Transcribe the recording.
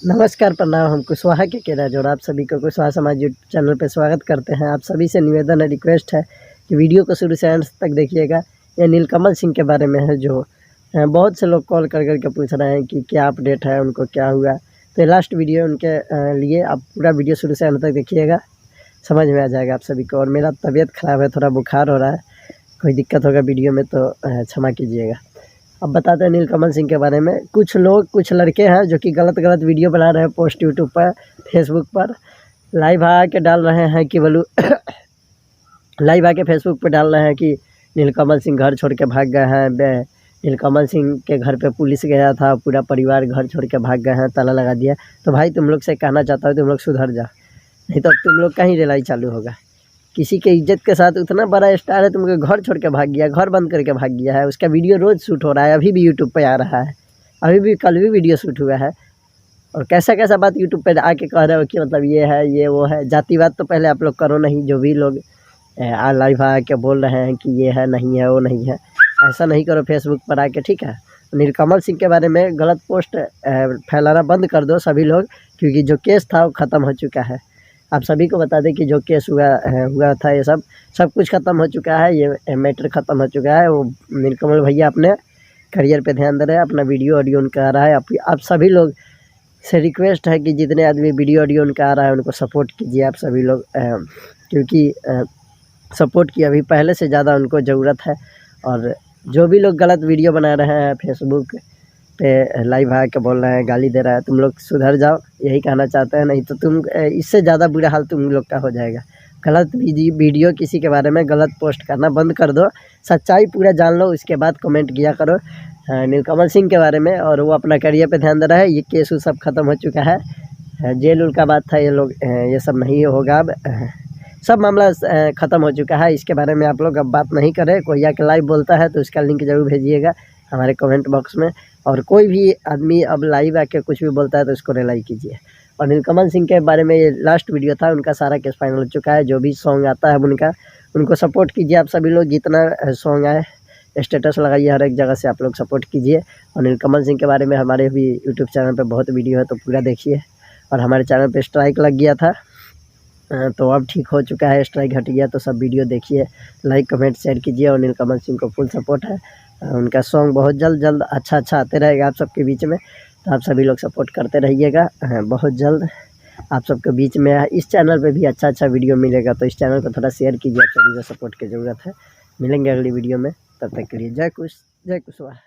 नमस्कार, प्रणाम। हम कुशवाहा के केराज और आप सभी को कुशवाहा समाज यूट्यूब चैनल पर स्वागत करते हैं। आप सभी से निवेदन है, रिक्वेस्ट है कि वीडियो को शुरू से अंत तक देखिएगा। यह नीलकमल सिंह के बारे में है, जो बहुत से लोग कॉल कर करके पूछ रहे हैं कि क्या अपडेट है, उनको क्या हुआ। तो लास्ट वीडियो उनके लिए आप पूरा वीडियो शुरू से अंत तक देखिएगा, समझ में आ जाएगा आप सभी को। और मेरा तबीयत ख़राब है, थोड़ा बुखार हो रहा है, कोई दिक्कत होगा वीडियो में तो क्षमा कीजिएगा। अब बताते हैं नीलकमल सिंह के बारे में। कुछ लड़के हैं जो कि गलत वीडियो बना रहे हैं, पोस्ट यूट्यूब पर, फेसबुक पर लाइव आके डाल रहे हैं कि बोलूँ लाइव आके फेसबुक पर डाल रहे हैं कि नीलकमल सिंह घर छोड़ के भाग गए हैं। नीलकमल सिंह के घर पे पुलिस गया था, पूरा परिवार घर छोड़ के भाग गए हैं, ताला लगा दिया। तो भाई तुम लोग से कहना चाहता हूँ, तुम लोग सुधर जाओ, नहीं तो तुम लोग का ही रिलाई चालू होगा। किसी के इज्जत के साथ उतना बड़ा स्टार है, तुमको घर छोड़ के भाग गया, घर बंद करके भाग गया है। उसका वीडियो रोज़ शूट हो रहा है, अभी भी यूट्यूब पे आ रहा है, अभी भी कल भी वीडियो शूट हुआ है। और कैसा बात यूट्यूब पे आके कह रहे हो कि मतलब ये है ये वो है। जातिवाद तो पहले आप लोग करो नहीं, जो भी लोग लाइव आके बोल रहे हैं कि ये है नहीं है वो नहीं है, ऐसा नहीं करो फेसबुक पर आके, ठीक है। नीलकमल सिंह के बारे में गलत पोस्ट फैलाना बंद कर दो सभी लोग, क्योंकि जो केस था वो ख़त्म हो चुका है। आप सभी को बता दें कि जो केस हुआ था, ये सब कुछ ख़त्म हो चुका है, ये मैटर ख़त्म हो चुका है। वो नीलकमल भैया अपने करियर पे ध्यान दे रहे हैं, अपना वीडियो ऑडियो उनका आ रहा है। आप सभी लोग से रिक्वेस्ट है कि जितने आदमी वीडियो ऑडियो उनका आ रहा है उनको सपोर्ट कीजिए आप सभी लोग, क्योंकि सपोर्ट की अभी पहले से ज़्यादा उनको ज़रूरत है। और जो भी लोग गलत वीडियो बना रहे हैं, फेसबुक पे लाइव आके बोल रहे हैं, गाली दे रहा है, तुम लोग सुधर जाओ, यही कहना चाहते हैं। नहीं तो तुम इससे ज़्यादा बुरा हाल तुम लोग का हो जाएगा। गलत वीडियो किसी के बारे में गलत पोस्ट करना बंद कर दो, सच्चाई पूरा जान लो, उसके बाद कमेंट किया करो नीलकमल सिंह के बारे में। और वो अपना करियर पे ध्यान दे रहा है, ये केस सब ख़त्म हो चुका है, जेल उल का बात था, ये लोग ये सब नहीं होगा अब, सब मामला ख़त्म हो चुका है। इसके बारे में आप लोग अब बात नहीं करें। कोई आके लाइव बोलता है तो उसका लिंक ज़रूर भेजिएगा हमारे कमेंट बॉक्स में। और कोई भी आदमी अब लाइव आके कुछ भी बोलता है तो उसको रिलाई कीजिए। और नीलकमल सिंह के बारे में ये लास्ट वीडियो था, उनका सारा केस फाइनल हो चुका है। जो भी सॉन्ग आता है उनको सपोर्ट कीजिए आप सभी लोग, जितना सॉन्ग आए स्टेटस लगाइए, हर एक जगह से आप लोग सपोर्ट कीजिए। और नीलकमल सिंह के बारे में हमारे भी यूट्यूब चैनल पर बहुत वीडियो है, तो पूरा देखिए। और हमारे चैनल पर स्ट्राइक लग गया था, तो अब ठीक हो चुका है, स्ट्राइक हट गया, तो सब वीडियो देखिए, लाइक कमेंट शेयर कीजिए। और नीलकमल सिंह को फुल सपोर्ट है, उनका सॉन्ग बहुत जल्द अच्छा आते रहेगा आप सबके बीच में, तो आप सभी लोग सपोर्ट करते रहिएगा। बहुत जल्द आप सबके बीच में इस चैनल पे भी अच्छा वीडियो मिलेगा, तो इस चैनल को थोड़ा शेयर कीजिए, आप सभी को सपोर्ट की ज़रूरत है। मिलेंगे अगली वीडियो में, तब तक के लिए जय कुशवाहा।